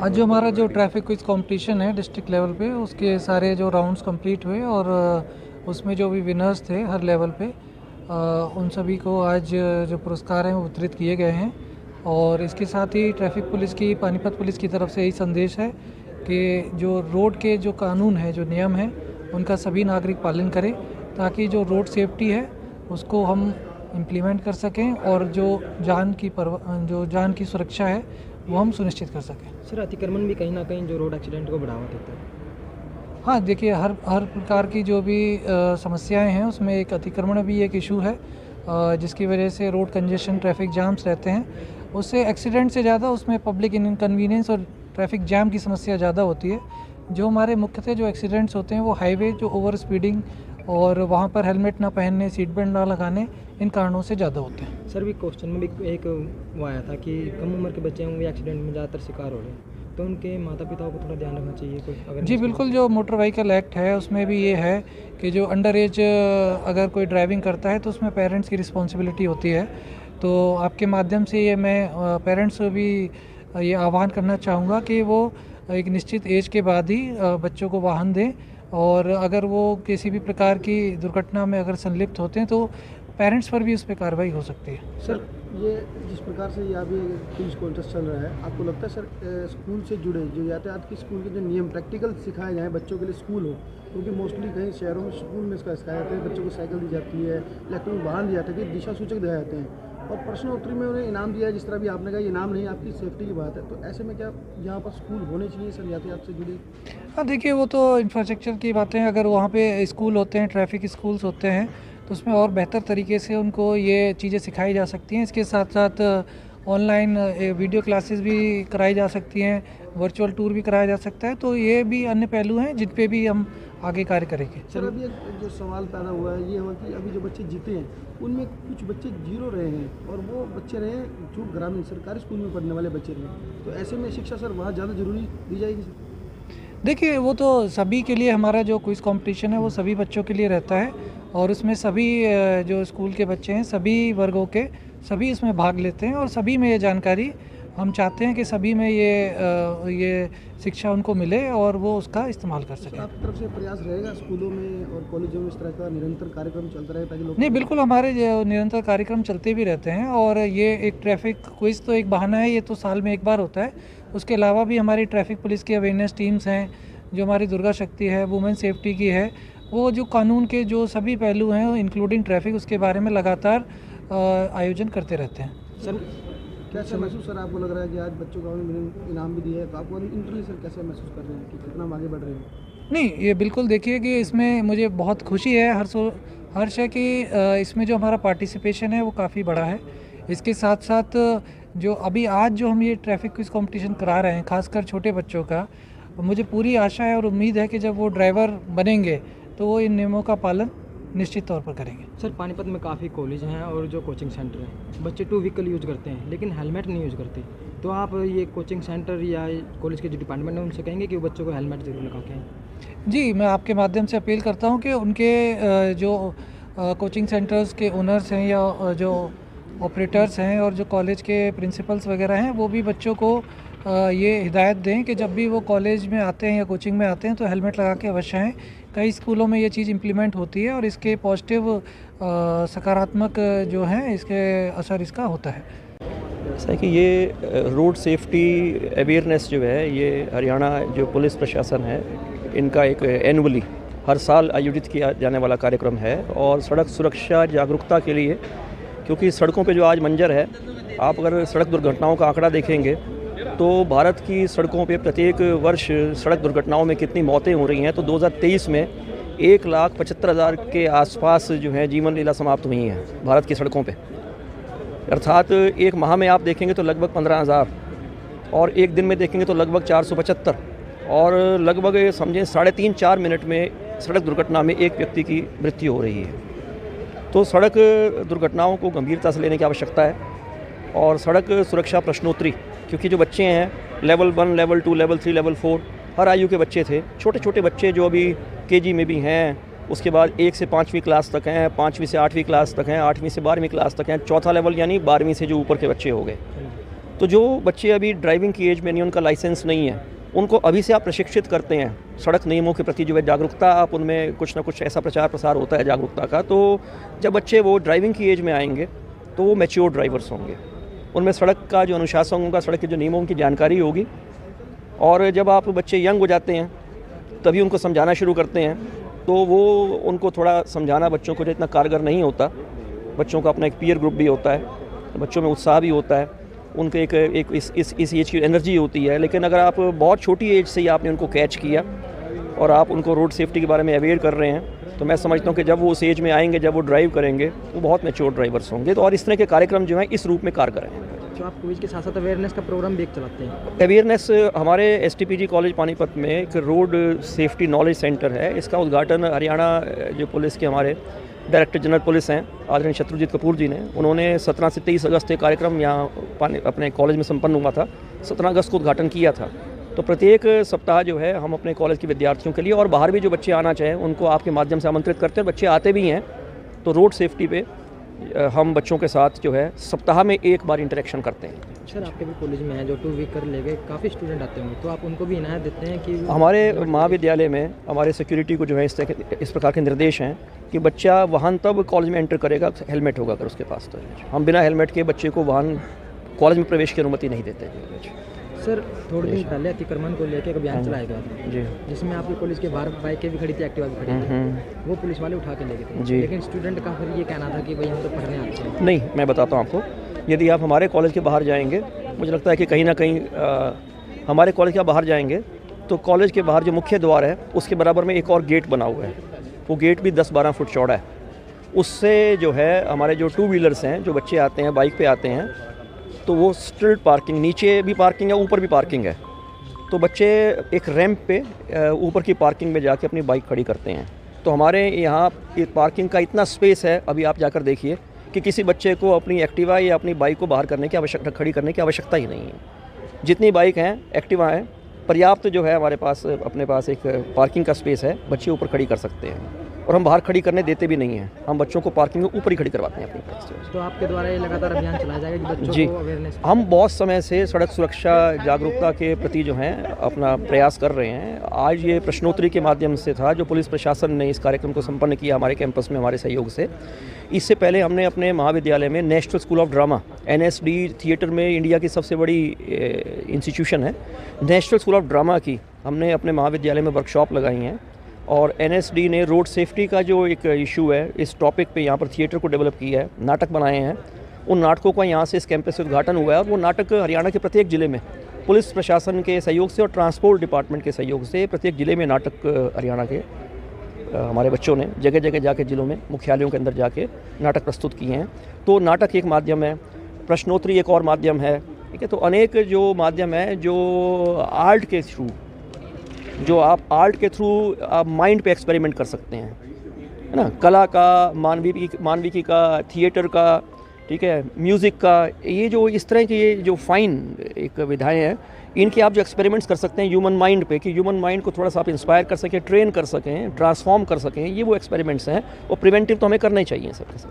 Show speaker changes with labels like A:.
A: आज जो हमारा जो ट्रैफिक क्विज कंपटीशन है डिस्ट्रिक्ट लेवल पे, उसके सारे जो राउंड्स कंप्लीट हुए और उसमें जो भी विनर्स थे हर लेवल पे, उन सभी को आज जो पुरस्कार हैं वो वितरित किए गए हैं। और इसके साथ ही ट्रैफिक पुलिस की, पानीपत पुलिस की तरफ से यही संदेश है कि जो रोड के जो कानून है, जो नियम है, उनका सभी नागरिक पालन करें, ताकि जो रोड सेफ्टी है उसको हम इम्प्लीमेंट कर सकें और जो जान की सुरक्षा है वो हम सुनिश्चित कर सकें।
B: सर, अतिक्रमण भी कहीं ना कहीं जो रोड एक्सीडेंट को बढ़ावा देता है।
A: हाँ, देखिए, हर प्रकार की जो भी समस्याएं हैं उसमें एक अतिक्रमण भी एक इशू है, जिसकी वजह से रोड कंजेशन, ट्रैफिक जाम्स रहते हैं। उससे एक्सीडेंट से ज़्यादा उसमें पब्लिक इनकन्वीनियंस और ट्रैफिक जैम की समस्या ज़्यादा होती है। जो हमारे मुख्यतः जो एक्सीडेंट्स होते हैं वो हाईवे, जो ओवर स्पीडिंग और वहाँ पर हेलमेट ना पहनने, सीट बेल्ट ना लगाने, इन कारणों से ज़्यादा होते हैं।
B: सर, भी क्वेश्चन में भी एक वो आया था कि कम उम्र के बच्चे हैं वो एक्सीडेंट में ज़्यादातर शिकार हो रहे हैं, तो उनके माता पिताओं को थोड़ा ध्यान रखना चाहिए कोई अगर।
A: जी बिल्कुल, जो मोटर व्हीकल एक्ट है उसमें भी ये है कि जो अंडर एज अगर कोई ड्राइविंग करता है तो उसमें पेरेंट्स की रिस्पॉन्सिबिलिटी होती है। तो आपके माध्यम से ये मैं पेरेंट्स को भी ये आह्वान करना चाहूँगा कि वो एक निश्चित एज के बाद ही बच्चों को वाहन दें, और अगर वो किसी भी प्रकार की दुर्घटना में अगर संलिप्त होते हैं तो पेरेंट्स पर भी उस पर कार्रवाई हो सकती है।
C: सर, ये जिस प्रकार से ये अभी क्विज कॉन्टेस्ट चल रहा है, आपको लगता है सर स्कूल से जुड़े जो यातायात के स्कूल के जो नियम प्रैक्टिकल सिखाए जाएँ बच्चों के लिए स्कूल हो? क्योंकि मोस्टली कहीं शहरों में स्कूल में इसका सिखाया जाता है, बच्चों को साइकिल दी जाती है, इलेक्ट्रॉनिक वाहन दिया जाता है, कि दिशा सूचक दिखाए जाते हैं, और प्रश्नोत्तरी में उन्हें इनाम दिया है। जिस तरह भी आपने कहा इनाम नहीं, आपकी सेफ्टी की बात है, तो ऐसे में क्या यहाँ पर स्कूल होने चाहिए सर यातायात से जुड़े?
A: हाँ, देखिए, वो तो इंफ्रास्ट्रक्चर की बातें हैं। अगर वहाँ पे स्कूल होते हैं, ट्रैफिक स्कूल्स होते हैं, तो उसमें और बेहतर तरीके से उनको ये चीज़ें सिखाई जा सकती हैं। इसके साथ साथ ऑनलाइन वीडियो क्लासेस भी कराई जा सकती हैं, वर्चुअल टूर भी कराया जा सकता है। तो ये भी अन्य पहलू हैं जिन पे भी हम आगे कार्य करेंगे।
C: सर, अभी एक जो सवाल पैदा हुआ है ये हुआ कि अभी जो बच्चे जीते हैं उनमें कुछ बच्चे जीरो रहे हैं, और वो बच्चे रहे जो ग्रामीण सरकारी स्कूल में पढ़ने वाले बच्चे रहे। तो ऐसे में शिक्षा सर वहाँ ज़्यादा जरूरी दी जाएगी सर?
A: देखिए, वो तो सभी के लिए, हमारा जो क्विज कंपटीशन है वो सभी बच्चों के लिए रहता है, और उसमें सभी जो स्कूल के बच्चे हैं, सभी वर्गों के सभी इसमें भाग लेते हैं, और सभी में ये जानकारी हम चाहते हैं कि सभी में ये शिक्षा उनको मिले और वो उसका इस्तेमाल कर सकें।
C: आपकी तरफ से प्रयास रहेगा स्कूलों में और कॉलेजों में इस तरह का निरंतर कार्यक्रम चलता रहे ताकि लोग?
A: नहीं, बिल्कुल, हमारे जो निरंतर कार्यक्रम चलते भी रहते हैं, और ये एक ट्रैफिक क्विज तो एक बहाना है, ये तो साल में एक बार होता है। उसके अलावा भी हमारी ट्रैफिक पुलिस की अवेयरनेस टीम्स हैं, जो हमारी दुर्गा शक्ति है, वुमेन सेफ्टी की है, वो जो कानून के जो सभी पहलू हैं इंक्लूडिंग ट्रैफिक, उसके बारे में लगातार आयोजन करते रहते हैं।
C: सर, कैसे महसूस सर आपको लग रहा है कि आज बच्चों को हमने इनाम भी दिया है, तो आपको इंटरनली सर कैसे महसूस कर रहे हैं कि कितना हम आगे बढ़ रहे हैं?
A: नहीं, ये बिल्कुल, देखिए कि इसमें मुझे बहुत खुशी है, हर्ष है कि इसमें जो हमारा पार्टिसिपेशन है वो काफ़ी बड़ा है। इसके साथ साथ जो अभी आज जो हम ये ट्रैफिक क्विज कंपटीशन करा रहे हैं, खासकर छोटे बच्चों का, मुझे पूरी आशा है और उम्मीद है कि जब वो ड्राइवर बनेंगे तो वो इन नियमों का पालन निश्चित तौर पर करेंगे।
B: सर, पानीपत में काफ़ी कॉलेज हैं और जो कोचिंग सेंटर हैं, बच्चे 2 व्हीकल यूज़ करते हैं लेकिन हेलमेट नहीं यूज़ करते। तो आप ये कोचिंग सेंटर या कॉलेज के जो डिपार्टमेंट है उनसे कहेंगे कि वो बच्चों को हेलमेट ज़रूर लगा के आएं?
A: जी, मैं आपके माध्यम से अपील करता हूँ कि उनके जो कोचिंग सेंटर्स के ओनर्स हैं या जो ऑपरेटर्स हैं और जो कॉलेज के प्रिंसिपल्स वगैरह हैं, वो भी बच्चों को ये हिदायत दें कि जब भी वो कॉलेज में आते हैं या कोचिंग में आते हैं तो हेलमेट लगा के अवश्य आएँ। कई स्कूलों में ये चीज़ इम्प्लीमेंट होती है और इसके पॉजिटिव सकारात्मक जो हैं इसके असर इसका होता है।
D: ऐसा है कि ये रोड सेफ्टी अवेयरनेस जो है, ये हरियाणा जो पुलिस प्रशासन है, इनका एक एनुअली हर साल आयोजित किया जाने वाला कार्यक्रम है। और सड़क सुरक्षा जागरूकता के लिए, क्योंकि सड़कों पे जो आज मंजर है, आप अगर सड़क दुर्घटनाओं का आंकड़ा देखेंगे तो भारत की सड़कों पे प्रत्येक वर्ष सड़क दुर्घटनाओं में कितनी मौतें हो रही हैं, तो 2023 में 1,75,000 के आसपास जो है जीवन लीला समाप्त हुई हैं भारत की सड़कों पे। अर्थात एक माह में आप देखेंगे तो लगभग 15,000, और एक दिन में देखेंगे तो लगभग 475, और लगभग समझें 3.5-4 मिनट में सड़क दुर्घटना में एक व्यक्ति की मृत्यु हो रही है। तो सड़क दुर्घटनाओं को गंभीरता से लेने की आवश्यकता है। और सड़क सुरक्षा प्रश्नोत्तरी, क्योंकि जो बच्चे हैं लेवल 1, लेवल 2, लेवल 3, लेवल 4, हर आयु के बच्चे थे, छोटे छोटे बच्चे जो अभी केजी में भी हैं, उसके बाद 1 से 5वीं क्लास तक हैं, 5वीं से 8वीं क्लास तक हैं, 8वीं से 12वीं क्लास तक हैं, चौथा लेवल यानी 12वीं से जो ऊपर के बच्चे हो गए। तो जो बच्चे अभी ड्राइविंग की एज में नहीं, उनका लाइसेंस नहीं है, उनको अभी से आप प्रशिक्षित करते हैं सड़क नियमों के प्रति जो है जागरूकता, आप उनमें कुछ ना कुछ ऐसा प्रचार प्रसार होता है जागरूकता का, तो जब बच्चे वो ड्राइविंग की एज में आएंगे तो वो मैच्योर ड्राइवर्स होंगे, उनमें सड़क का जो अनुशासन होगा, सड़क के जो नियमों की जानकारी होगी। और जब आप बच्चे यंग हो जाते हैं तभी उनको समझाना शुरू करते हैं, तो वो उनको थोड़ा समझाना बच्चों को जो इतना कारगर नहीं होता। बच्चों का अपना एक पीयर ग्रुप भी होता है, बच्चों में उत्साह भी होता है, उनके एक इस एज की एनर्जी होती है। लेकिन अगर आप बहुत छोटी एज से ही आपने उनको कैच किया और आप उनको रोड सेफ्टी के बारे में अवेयर कर रहे हैं, तो मैं समझता हूँ कि जब वो उस एज में आएंगे, जब वो ड्राइव करेंगे, वो बहुत मैच्योर ड्राइवर्स होंगे। तो और इस तरह के कार्यक्रम जो हैं इस रूप में कारगर हैं।
B: जो आप क्विज के साथ साथ अवेयरनेस का प्रोग्राम भी एक चलाते हैं।
D: अवेयरनेस हमारे STPG कॉलेज पानीपत में एक रोड सेफ्टी नॉलेज सेंटर है, इसका उद्घाटन हरियाणा जो पुलिस के हमारे डायरेक्टर जनरल पुलिस हैं आदरणीय शत्रुजीत कपूर जी ने, उन्होंने 17 से 23 अगस्त ये कार्यक्रम यहाँ अपने कॉलेज में संपन्न हुआ था। 17 अगस्त को उद्घाटन किया था। तो प्रत्येक सप्ताह जो है हम अपने कॉलेज के विद्यार्थियों के लिए और बाहर भी जो बच्चे आना चाहें उनको आपके माध्यम से आमंत्रित करते हैं। बच्चे आते भी हैं, तो रोड सेफ्टी पे हम बच्चों के साथ जो है सप्ताह में एक बार इंटरेक्शन करते हैं।
B: सर आपके भी कॉलेज में है जो 2 व्हीकल लेके काफ़ी स्टूडेंट आते होंगे, तो आप उनको भी इनायत देते हैं कि
D: हमारे महाविद्यालय में हमारे सिक्योरिटी को जो है इस प्रकार के निर्देश हैं कि बच्चा वाहन तब कॉलेज में एंटर करेगा हेलमेट होगा अगर उसके पास, तो हम बिना हेलमेट के बच्चे को वाहन कॉलेज में प्रवेश की अनुमति नहीं देते।
B: सर थोड़े दिन पहले अतिक्रमण को लेकर एक अभियान चलाया गया था
D: जी,
B: जिसमें आपके कॉलेज के बाहर बाइकें भी खड़ी थी, एक्टिवा भी खड़ी थी, वो पुलिस वाले उठा के ले गए थे
D: जी।
B: लेकिन स्टूडेंट का फिर ये कहना था कि भाई हम तो पढ़ने आते हैं।
D: नहीं, मैं बताता हूँ आपको, यदि आप हमारे कॉलेज के बाहर जाएंगे, मुझे लगता है कि कहीं ना कहीं हमारे कॉलेज के बाहर जाएंगे तो कॉलेज के बाहर जो मुख्य द्वार है उसके बराबर में एक और गेट बना हुआ है, वो गेट भी 10-12 फुट चौड़ा है। उससे जो है हमारे जो 2 व्हीलर्स हैं, जो बच्चे आते हैं बाइक पे आते हैं, तो वो स्ट्रीट पार्किंग, नीचे भी पार्किंग है, ऊपर भी पार्किंग है, तो बच्चे एक रैंप पे ऊपर की पार्किंग में जाके अपनी बाइक खड़ी करते हैं। तो हमारे यहाँ पार्किंग का इतना स्पेस है, अभी आप जाकर देखिए कि किसी बच्चे को अपनी एक्टिवा या अपनी बाइक को बाहर करने की आवश्यकता, खड़ी करने की आवश्यकता ही नहीं है। जितनी बाइक हैं, एक्टिवा हैं, पर्याप्त जो है हमारे पास अपने पास एक पार्किंग का स्पेस है, बच्चे ऊपर खड़ी कर सकते हैं। और हम बाहर खड़ी करने देते भी नहीं हैं, हम बच्चों को पार्किंग में ऊपर ही खड़ी करवाते हैं अपनी पास से।
B: तो आपके द्वारा ये लगातार अभियान चलाया जाएगा कि बच्चों
D: जी,
B: को अवेयरनेस।
D: हम बहुत समय से सड़क सुरक्षा जागरूकता के प्रति जो हैं अपना प्रयास कर रहे हैं। आज ये प्रश्नोत्तरी के माध्यम से था जो पुलिस प्रशासन ने इस कार्यक्रम को संपन्न किया हमारे कैंपस में हमारे सहयोग से। इससे पहले हमने अपने महाविद्यालय में national school of drama NSD theatre में इंडिया की सबसे बड़ी इंस्टीट्यूशन है, नेशनल स्कूल ऑफ ड्रामा की हमने अपने महाविद्यालय में वर्कशॉप लगाई हैं। और NSD ने रोड सेफ्टी का जो एक इशू है इस टॉपिक पे यहाँ पर थिएटर को डेवलप किया है, नाटक बनाए हैं। उन नाटकों का यहाँ से इस कैंपस से उद्घाटन हुआ है और वो नाटक हरियाणा के प्रत्येक ज़िले में पुलिस प्रशासन के सहयोग से और ट्रांसपोर्ट डिपार्टमेंट के सहयोग से प्रत्येक ज़िले में नाटक हरियाणा के हमारे बच्चों ने जगह जगह जाके ज़िलों में मुख्यालयों के अंदर जाके नाटक प्रस्तुत किए हैं। तो नाटक एक माध्यम है, प्रश्नोत्तरी एक और माध्यम है, ठीक है। तो अनेक जो माध्यम है जो आर्ट के थ्रू, जो आप आर्ट के थ्रू आप माइंड पे एक्सपेरिमेंट कर सकते हैं, है ना, कला का, मानविकी का, थिएटर का, ठीक है, म्यूज़िक का, ये जो इस तरह की ये जो फाइन एक विधाएं हैं, इनके आप जो एक्सपेरिमेंट्स कर सकते हैं ह्यूमन माइंड पे, कि ह्यूमन माइंड को थोड़ा सा आप इंस्पायर कर सकें, ट्रेन कर सकें, ट्रांसफॉर्म कर सकें, ये वो एक्सपेरिमेंट्स हैं। और प्रिवेंटिव तो हमें करना ही चाहिए सबके साथ।